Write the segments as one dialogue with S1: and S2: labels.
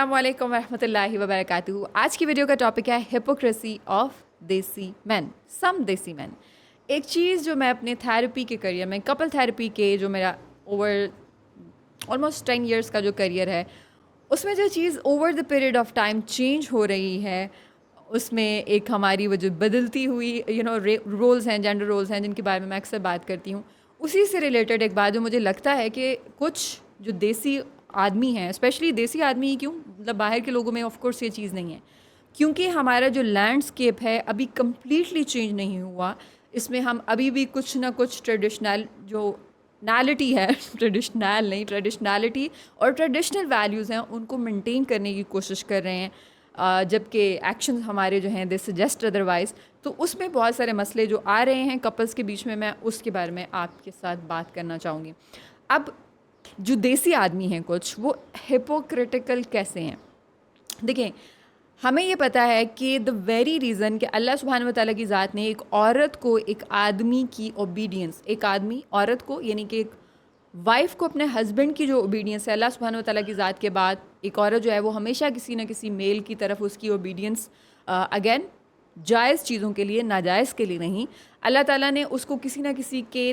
S1: السلام علیکم ورحمۃ اللہ وبرکاتہ. آج کی ویڈیو کا ٹاپک ہے ہپوکریسی آف دیسی مین. سم دیسی مین. ایک چیز جو میں اپنے تھیراپی کے کریئر میں, کپل تھیراپی کے جو میرا اوور آلموسٹ 10 ایئرس کا جو کریئر ہے, اس میں جو چیز over the period of time change ہو رہی ہے, اس میں ایک ہماری وہ جو بدلتی ہوئی رولز ہیں, جینڈر رولز ہیں, جن کے بارے میں اکثر بات کرتی ہوں, اسی سے ریلیٹڈ ایک بات جو مجھے لگتا ہے کہ کچھ جو دیسی آدمی ہیں, اسپیشلی دیسی آدمی ہی کیوں, مطلب باہر کے لوگوں میں آف کورس یہ چیز نہیں ہے, کیونکہ ہمارا جو لینڈسکیپ ہے ابھی کمپلیٹلی چینج نہیں ہوا. اس میں ہم ابھی بھی کچھ نہ کچھ ٹریڈیشنل جو نالٹی ہے ٹریڈیشنل نہیں, ٹریڈیشنالٹی اور ٹریڈیشنل ویلیوز ہیں ان کو مینٹین کرنے کی کوشش کر رہے ہیں, جبکہ ایکشنز ہمارے جو ہیں دے سجیسٹ ادروائز. تو اس میں بہت سارے مسئلے جو آ رہے ہیں کپلس کے بیچ میں اس کے بارے میں آپ کے ساتھ بات کرنا چاہوں گی. اب جو دیسی آدمی ہیں کچھ, وہ ہپوکریٹیکل کیسے ہیں؟ دیکھیں, ہمیں یہ پتہ ہے کہ دا ویری ریزن کہ اللہ سبحانہ و تعالیٰ کی ذات نے ایک عورت کو ایک آدمی کی اوبیڈینس, ایک آدمی عورت کو یعنی کہ ایک وائف کو اپنے ہسبینڈ کی جو اوبیڈینس ہے, اللہ سبحانہ و تعالیٰ کی ذات کے بعد ایک عورت جو ہے وہ ہمیشہ کسی نہ کسی میل کی طرف اس کی اوبیڈینس, اگین جائز چیزوں کے لیے, ناجائز کے لیے نہیں, اللہ تعالیٰ نے اس کو کسی نہ کسی کے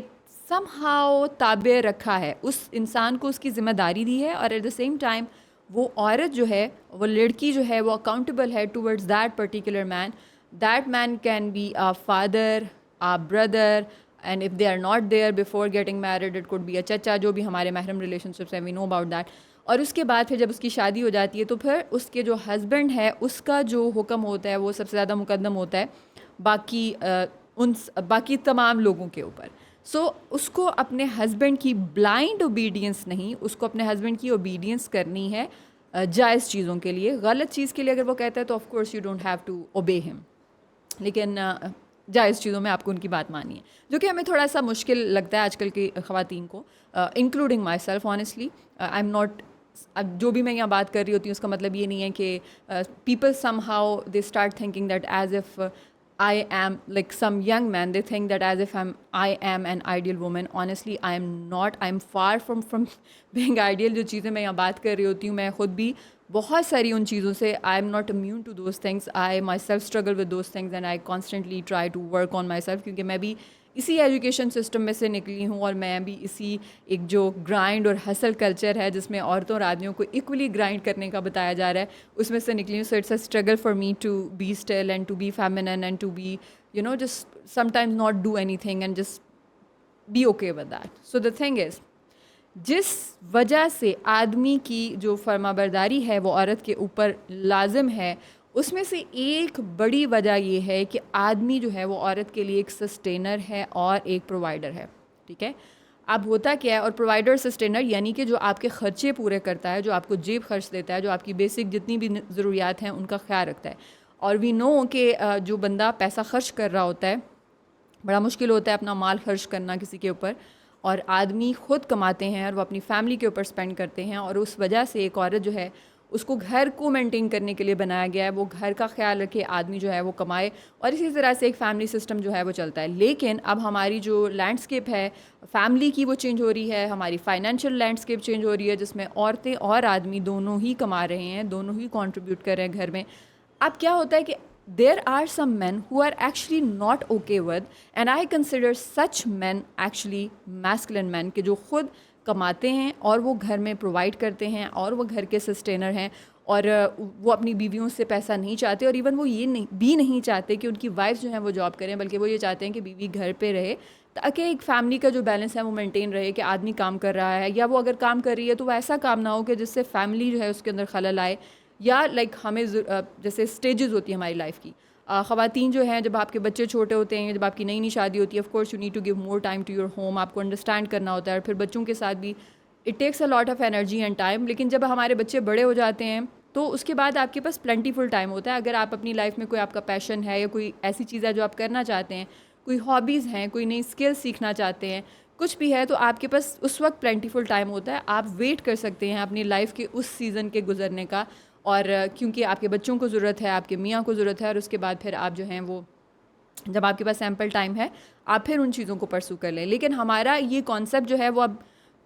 S1: سم ہاؤ تابع رکھا ہے, اس انسان کو اس کی ذمہ داری دی ہے, اور ایٹ دا سیم ٹائم وہ عورت جو ہے, وہ لڑکی جو ہے, وہ اکاؤنٹیبل ہے towards that particular man. That man can be a father, a brother, and if they are not there before getting married it could be a chacha, جو بھی ہمارے محرم ریلیشن شپس ہیں, وی نو اباؤٹ دیٹ. اور اس کے بعد پھر جب اس کی شادی ہو جاتی ہے تو پھر اس کے جو ہسبینڈ ہے اس کا جو حکم ہوتا ہے وہ سب سے زیادہ مقدم ہوتا ہے باقی تمام لوگوں کے اوپر. سو اس کو اپنے ہسبینڈ کی بلائنڈ اوبیڈینس نہیں, اس کو اپنے ہسبینڈ کی اوبیڈینس کرنی ہے جائز چیزوں کے لیے. غلط چیز کے لیے اگر وہ کہتا ہے تو of course you don't have to obey ہم, لیکن جائز چیزوں میں آپ کو ان کی بات ماننی ہے, جو کہ ہمیں تھوڑا سا مشکل لگتا ہے آج کل کی خواتین کو, including my self. Honestly I am not, اب جو بھی میں یہاں بات کر رہی ہوتی ہوں اس کا مطلب یہ نہیں ہے کہ people some how they start thinking that as if I am like some young man, they think that as if I am an ideal woman. Honestly, I am not. I am far from being ideal. جو چیزیں میں یہاں بات کر رہی ہوتی ہوں, میں خود بھی بہت ساری ان چیزوں سے I am not immune to those things. I myself struggle with those things and I constantly try to work on myself, کیونکہ میں بھی اسی ایجوکیشن سسٹم میں سے نکلی ہوں, اور میں بھی اسی ایک جو گرائنڈ اور ہسل کلچر ہے جس میں عورتوں اور آدمیوں کو ایکولی گرائنڈ کرنے کا بتایا جا رہا ہے, اس میں سے نکلی ہوں. So it's a struggle for me to be still and to be feminine and to be just sometimes not do anything and just be okay with that. So the thing is, جس وجہ سے آدمی کی جو فرما برداری ہے وہ عورت کے اوپر لازم ہے, اس میں سے ایک بڑی وجہ یہ ہے کہ آدمی جو ہے وہ عورت کے لیے ایک سسٹینر ہے اور ایک پرووائڈر ہے. ٹھیک ہے, اب ہوتا کیا ہے, اور پرووائڈر سسٹینر یعنی کہ جو آپ کے خرچے پورے کرتا ہے, جو آپ کو جیب خرچ دیتا ہے, جو آپ کی بیسک جتنی بھی ضروریات ہیں ان کا خیال رکھتا ہے. اور وی نو کہ جو بندہ پیسہ خرچ کر رہا ہوتا ہے, بڑا مشکل ہوتا ہے اپنا مال خرچ کرنا کسی کے اوپر, اور آدمی خود کماتے ہیں اور وہ اپنی فیملی کے اوپر اسپینڈ کرتے ہیں, اور اس وجہ سے ایک عورت جو ہے اس کو گھر کو مینٹین کرنے کے لیے بنایا گیا ہے, وہ گھر کا خیال رکھے, آدمی جو ہے وہ کمائے, اور اسی طرح سے ایک فیملی سسٹم جو ہے وہ چلتا ہے. لیکن اب ہماری جو لینڈسکیپ ہے فیملی کی وہ چینج ہو رہی ہے, ہماری فائنینشیل لینڈسکیپ چینج ہو رہی ہے, جس میں عورتیں اور آدمی دونوں ہی کما رہے ہیں, دونوں ہی کنٹریبیوٹ کر رہے ہیں گھر میں. اب کیا ہوتا ہے کہ there are some men who are actually not okay with, and I consider such men actually masculine men, کہ جو خود کماتے ہیں اور وہ گھر میں پرووائڈ کرتے ہیں اور وہ گھر کے سسٹینر ہیں, اور وہ اپنی بیویوں سے پیسہ نہیں چاہتے, اور ایون وہ یہ نہیں چاہتے کہ ان کی وائف جو ہیں وہ جاب کریں, بلکہ وہ یہ چاہتے ہیں کہ بیوی گھر پہ رہے تاکہ ایک فیملی کا جو بیلنس ہے وہ مینٹین رہے, کہ آدمی کام کر رہا ہے, یا وہ اگر کام کر رہی ہے تو وہ ایسا کام نہ ہو کہ جس سے فیملی جو ہے اس کے اندر خلل آئے, یا لائک ہمیں جیسے اسٹیجز ہوتی ہیں ہماری لائف کی. خواتین جو ہیں, جب آپ کے بچے چھوٹے ہوتے ہیں, جب آپ کی نئی نئی شادی ہوتی ہے, of course you need to give more time to your home, آپ کو انڈرسٹینڈ کرنا ہوتا ہے, اور پھر بچوں کے ساتھ بھی it takes a lot of energy and time. لیکن جب ہمارے بچے بڑے ہو جاتے ہیں تو اس کے بعد آپ کے پاس پلینٹی فل ٹائم ہوتا ہے. اگر آپ اپنی لائف میں کوئی آپ کا پیشن ہے, یا کوئی ایسی چیز ہے جو آپ کرنا چاہتے ہیں, کوئی ہابیز ہیں, کوئی نئی اسکل سیکھنا چاہتے ہیں, کچھ بھی ہے, تو آپ کے پاس اس وقت پلینٹی فل ٹائم ہوتا ہے. آپ ویٹ کر سکتے ہیں اپنی لائف کے اس سیزن کے گزرنے کا, اور کیونکہ آپ کے بچوں کو ضرورت ہے, آپ کے میاں کو ضرورت ہے, اور اس کے بعد پھر آپ جو ہیں وہ جب آپ کے پاس سیمپل ٹائم ہے آپ پھر ان چیزوں کو پرسو کر لیں. لیکن ہمارا یہ کانسیپٹ جو ہے وہ اب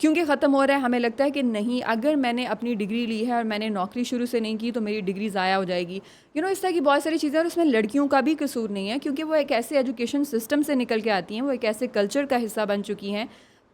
S1: کیونکہ ختم ہو رہا ہے. ہمیں لگتا ہے کہ نہیں, اگر میں نے اپنی ڈگری لی ہے اور میں نے نوکری شروع سے نہیں کی تو میری ڈگری ضائع ہو جائے گی. اس طرح کی بہت ساری چیزیں, اور اس میں لڑکیوں کا بھی قصور نہیں ہے, کیونکہ وہ ایک ایسے ایجوکیشن سسٹم سے نکل کے آتی ہیں, وہ ایک ایسے کلچر کا حصہ بن چکی ہیں.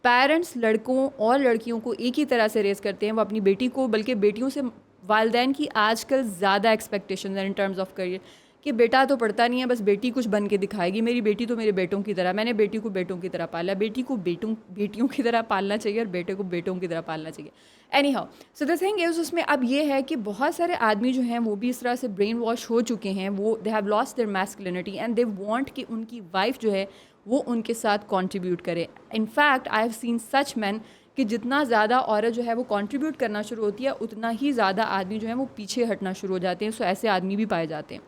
S1: پیرنٹس لڑکوں اور لڑکیوں کو ایک ہی طرح سے ریز کرتے ہیں. وہ اپنی بیٹی کو, بلکہ بیٹیوں سے والدین کی آج کل زیادہ ایکسپیکٹیشنز ہیں ان ٹرمز آف کریئر, کہ بیٹا تو پڑھتا نہیں ہے, بس بیٹی کچھ بن کے دکھائے گی. میری بیٹی تو میرے بیٹوں کی طرح, میں نے بیٹی کو بیٹوں کی طرح پالا, بیٹی کو بیٹیوں کی طرح پالنا چاہیے اور بیٹے کو بیٹوں کی طرح پالنا چاہیے. Anyhow, so the thing is, اس میں اب یہ ہے کہ بہت سارے آدمی جو ہیں وہ بھی اس طرح سے برین واش ہو چکے ہیں. وہ they have lost their masculinity and they want کہ ان کی وائف جو ہے وہ ان کے ساتھ کنٹریبیوٹ کرے. In fact I have seen سچ مین کہ جتنا زیادہ عورت جو ہے وہ کنٹریبیوٹ کرنا شروع ہوتی ہے, اتنا ہی زیادہ آدمی جو ہیں وہ پیچھے ہٹنا شروع ہو جاتے ہیں. سو ایسے آدمی بھی پائے جاتے ہیں.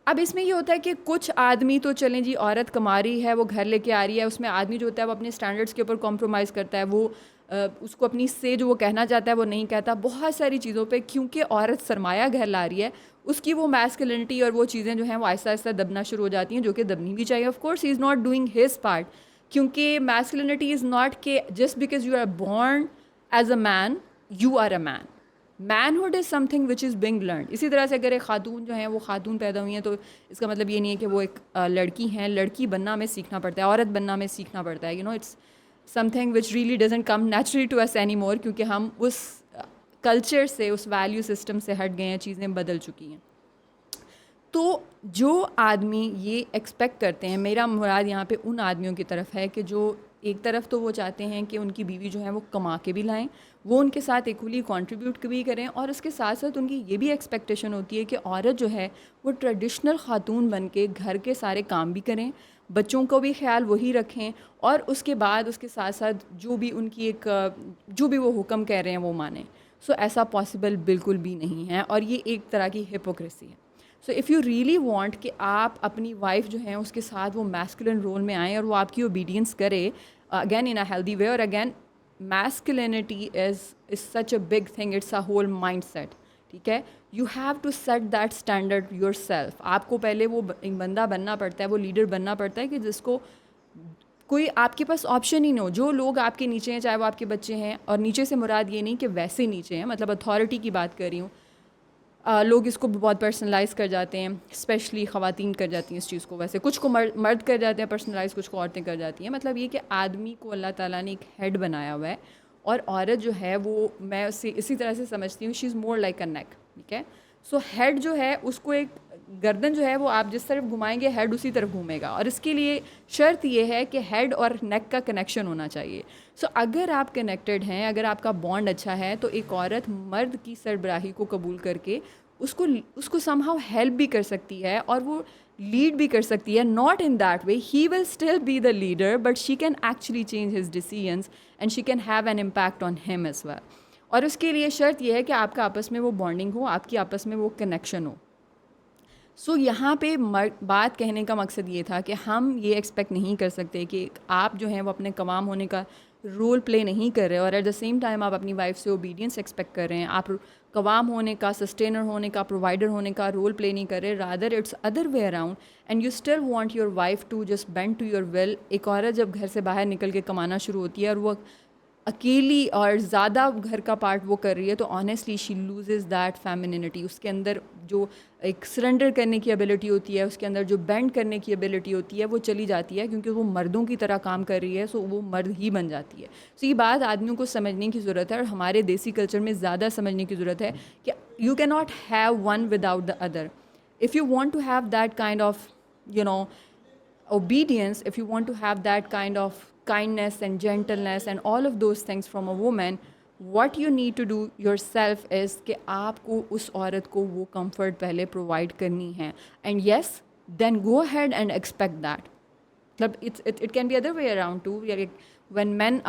S1: اب اس میں یہ ہوتا ہے کہ کچھ آدمی تو چلیں جی, عورت کما رہی ہے, وہ گھر لے کے آ رہی ہے, اس میں آدمی جو ہوتا ہے وہ اپنے اسٹینڈرڈس کے اوپر کمپرومائز کرتا ہے, وہ اس کو اپنی سے جو وہ کہنا چاہتا ہے وہ نہیں کہتا. بہت ساری چیزوں پہ کیونکہ عورت سرمایہ گھر لا رہی ہے, اس کی وہ میسکلینٹی اور وہ چیزیں جو ہیں وہ آہستہ آہستہ دبنا شروع ہو جاتی ہیں, جو کہ دبنی بھی چاہیے. Of course he is not doing his part, کیونکہ میسکلینٹی از ناٹ کہ just because you are born as a man you are a man. Manhood is something which is being learned. اسی طرح سے اگر ایک خاتون جو ہیں وہ خاتون پیدا ہوئی ہیں تو اس کا مطلب یہ نہیں ہے کہ وہ ایک لڑکی ہیں. لڑکی بننا ہمیں سیکھنا پڑتا ہے, عورت بننا ہمیں سیکھنا پڑتا ہے. It's something which really doesn't come naturally to us anymore, کیونکہ ہم اس کلچر سے, اس ویلیو سسٹم سے ہٹ گئے ہیں, چیزیں بدل چکی ہیں. تو جو آدمی یہ ایکسپیکٹ کرتے ہیں, میرا مراد یہاں پہ ان آدمیوں کی طرف ہے کہ جو ایک طرف تو وہ چاہتے ہیں کہ ان کی بیوی جو ہے وہ کما کے بھی لائیں, وہ ان کے ساتھ ایکولی کنٹریبیوٹ بھی کریں, اور اس کے ساتھ ساتھ ان کی یہ بھی ایکسپیکٹیشن ہوتی ہے کہ عورت جو ہے وہ ٹریڈیشنل خاتون بن کے گھر کے سارے کام بھی کریں, بچوں کو بھی خیال وہی رکھیں, اور اس کے بعد اس کے ساتھ ساتھ جو بھی ان کی ایک جو بھی وہ حکم کہہ رہے ہیں وہ مانیں. سو ایسا پاسبل بالکل بھی نہیں ہے, اور یہ ایک طرح کی ہپوکریسی ہے. So if you really want کہ آپ اپنی وائف جو ہیں اس کے ساتھ وہ میسکولن رول میں آئیں اور وہ آپ کی اوبیڈینس کرے, again in a healthy way. اور again masculinity is such a big thing, it's a whole mindset. ٹھیک ہے, you have to set that standard yourself. آپ کو پہلے وہ بندہ بننا پڑتا ہے, وہ لیڈر بننا پڑتا ہے کہ جس کو کوئی آپ کے پاس آپشن ہی نہ ہو. جو لوگ آپ کے نیچے ہیں, چاہے وہ آپ کے بچے ہیں, اور نیچے سے مراد یہ نہیں کہ ویسے نیچے ہیں, مطلب اتھارٹی کی بات کر رہی ہوں. لوگ اس کو بہت پرسنلائز کر جاتے ہیں, اسپیشلی خواتین کر جاتی ہیں اس چیز کو. ویسے کچھ کو مرد کر جاتے ہیں پرسنلائز, کچھ کو عورتیں کر جاتی ہیں. مطلب یہ کہ آدمی کو اللہ تعالیٰ نے ایک ہیڈ بنایا ہوا ہے, اور عورت جو ہے وہ, میں اسے اسی طرح سے سمجھتی ہوں, شی از مور لائک اے نیک. ٹھیک ہے, سو ہیڈ جو ہے اس کو ایک گردن جو ہے وہ آپ جس طرف گھمائیں گے ہیڈ اسی طرف گھومے گا, اور اس کے لیے شرط یہ ہے کہ ہیڈ اور نیک کا کنیکشن ہونا چاہیے. سو اگر آپ کنیکٹڈ ہیں, اگر آپ کا بانڈ اچھا ہے, تو ایک عورت مرد کی سربراہی کو قبول کر کے اس کو سم ہاؤ ہیلپ بھی کر سکتی ہے, اور وہ لیڈ بھی کر سکتی ہے. Not in that way, he will still be the leader, but she can actually change his decisions and she can have an impact on him as well. اور اس کے لیے شرط یہ ہے کہ آپ کا آپس میں وہ بانڈنگ ہو, آپ کی آپس میں وہ کنیکشن ہو. سو یہاں پہ بات کہنے کا مقصد یہ تھا کہ ہم یہ ایکسپیکٹ نہیں کر سکتے کہ آپ جو ہیں وہ اپنے قوام ہونے کا رول پلے نہیں کر رہے, اور ایٹ دا سیم ٹائم آپ اپنی وائف سے اوبیڈینس ایکسپیکٹ کر رہے ہیں. آپ قوام ہونے کا, سسٹینر ہونے کا, پرووائڈر ہونے کا رول پلے نہیں کر رہے, rather it's other way around, and you still want your wife to just bend to your will. ایک عورت جب گھر سے باہر نکل کے کمانا شروع ہوتی ہے اور وہ اکیلی اور زیادہ گھر کا پارٹ وہ کر رہی ہے, تو آنیسٹلی شی لوزز دیٹ فیمینینٹی. اس کے اندر جو ایک سرنڈر کرنے کی ایبلٹی ہوتی ہے, اس کے اندر جو بینڈ کرنے کی ایبلٹی ہوتی ہے, وہ چلی جاتی ہے, کیونکہ وہ مردوں کی طرح کام کر رہی ہے, سو وہ مرد ہی بن جاتی ہے. سو یہ بات آدمیوں کو سمجھنے کی ضرورت ہے, اور ہمارے دیسی کلچر میں زیادہ سمجھنے کی ضرورت ہے کہ you can not have one without the other. If you want to have that kind of obedience, if you want to have that kind of kindness and gentleness and all of those things from a woman, what you need to do yourself is کہ آپ کو اس عورت کو وہ comfort پہلے provide کرنی ہے, and yes then go ahead and expect that. It can be other way around too. When men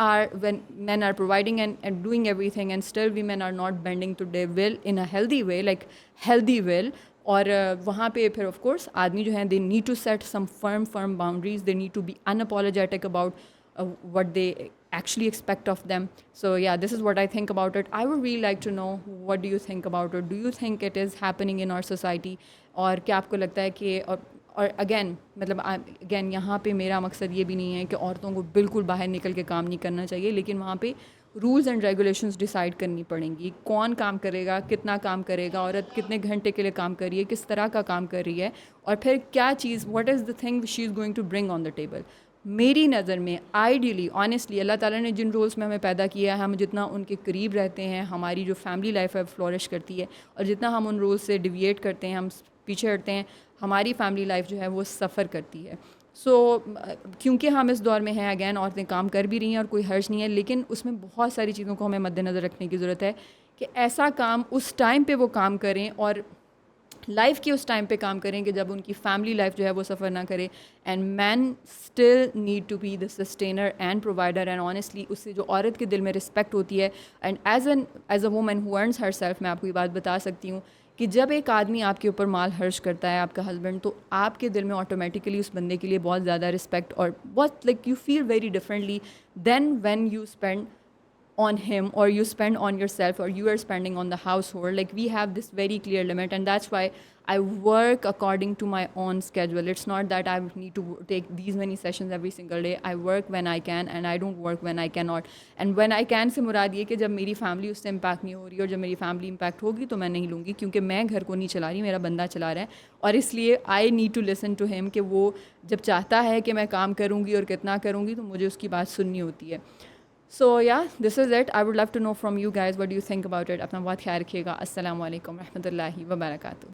S1: are providing and doing everything, and still women are not bending to their will in a healthy way, like healthy will. اور وہاں پہ پھر of course آدمی جو ہیں they need to set some firm boundaries, they need to be unapologetic about what they actually expect of them. So yeah, this is what I think about it. I would really like to know, what do you think about it? Do you think it is happening in our society? اور کیا آپ کو لگتا ہے کہ اور again یہاں پہ میرا مقصد یہ بھی نہیں ہے کہ عورتوں کو بالکل باہر نکل کے کام نہیں کرنا چاہیے, لیکن وہاں پہ رولز اینڈ ریگولیشنز ڈیسائیڈ کرنی پڑیں گی. کون کام کرے گا, کتنا کام کرے گا, عورت کتنے گھنٹے کے لیے کام کر رہی ہے, کس طرح کا کام کر رہی ہے, اور پھر کیا چیز, what is the thing she is going to bring on the table. میری نظر میں آئیڈیلی آنیسٹلی اللہ تعالیٰ نے جن رولس میں ہمیں پیدا کیا ہے, ہم جتنا ان کے قریب رہتے ہیں ہماری جو فیملی لائف ہے فلورش کرتی ہے, اور جتنا ہم ان رولس سے ڈیویٹ کرتے ہیں, ہم پیچھے ہٹتے ہیں, ہماری فیملی لائف جو ہے وہ سفر کرتی ہے. سو کیونکہ ہم اس دور میں ہیں, اگین عورتیں کام کر بھی رہی ہیں اور کوئی حرج نہیں ہے, لیکن اس میں بہت ساری چیزوں کو ہمیں مد نظر رکھنے کی ضرورت ہے کہ ایسا کام اس ٹائم پہ وہ کام کریں اور لائف کی اس ٹائم پہ کام کریں کہ جب ان کی فیملی لائف جو ہے وہ سفر نہ کرے. And man still need to be the sustainer and provider, and honestly اس سے جو عورت کے دل میں رسپیکٹ ہوتی ہے, and as a woman who earns herself, میں آپ کو یہ بات بتا سکتی ہوں کہ جب ایک آدمی آپ کے اوپر مال خرچ کرتا ہے, آپ کا ہسبینڈ, تو آپ کے دل میں آٹومیٹیکلی اس بندے کے لیے بہت زیادہ رسپیکٹ اور بہت like you feel very differently than when you spend on him or you spend on yourself or you are spending on the household. Like we have this very clear limit, and that's why I work according to my own schedule. It's not that I need to take these many sessions every single day. I work when I can and I don't work when I cannot. And when I can سے مراد یہ کہ جب میری family اس سے impact نہیں ہو رہی, اور جب میری فیملی امپیکٹ ہوگی تو میں نہیں لوں گی, کیونکہ میں گھر کو نہیں چلا رہی, میرا بندہ چلا رہا ہے, اور اس لیے I need to listen to him کہ وہ جب چاہتا ہے کہ میں کام کروں گی اور کتنا کروں گی, تو مجھے اس کی بات سننی ہوتی ہے. So yeah, this is it. I would love to know from you guys, what do you think about it. اپنا بہت خیال رکھیے گا. السلام علیکم ورحمۃ اللہ وبرکاتہ.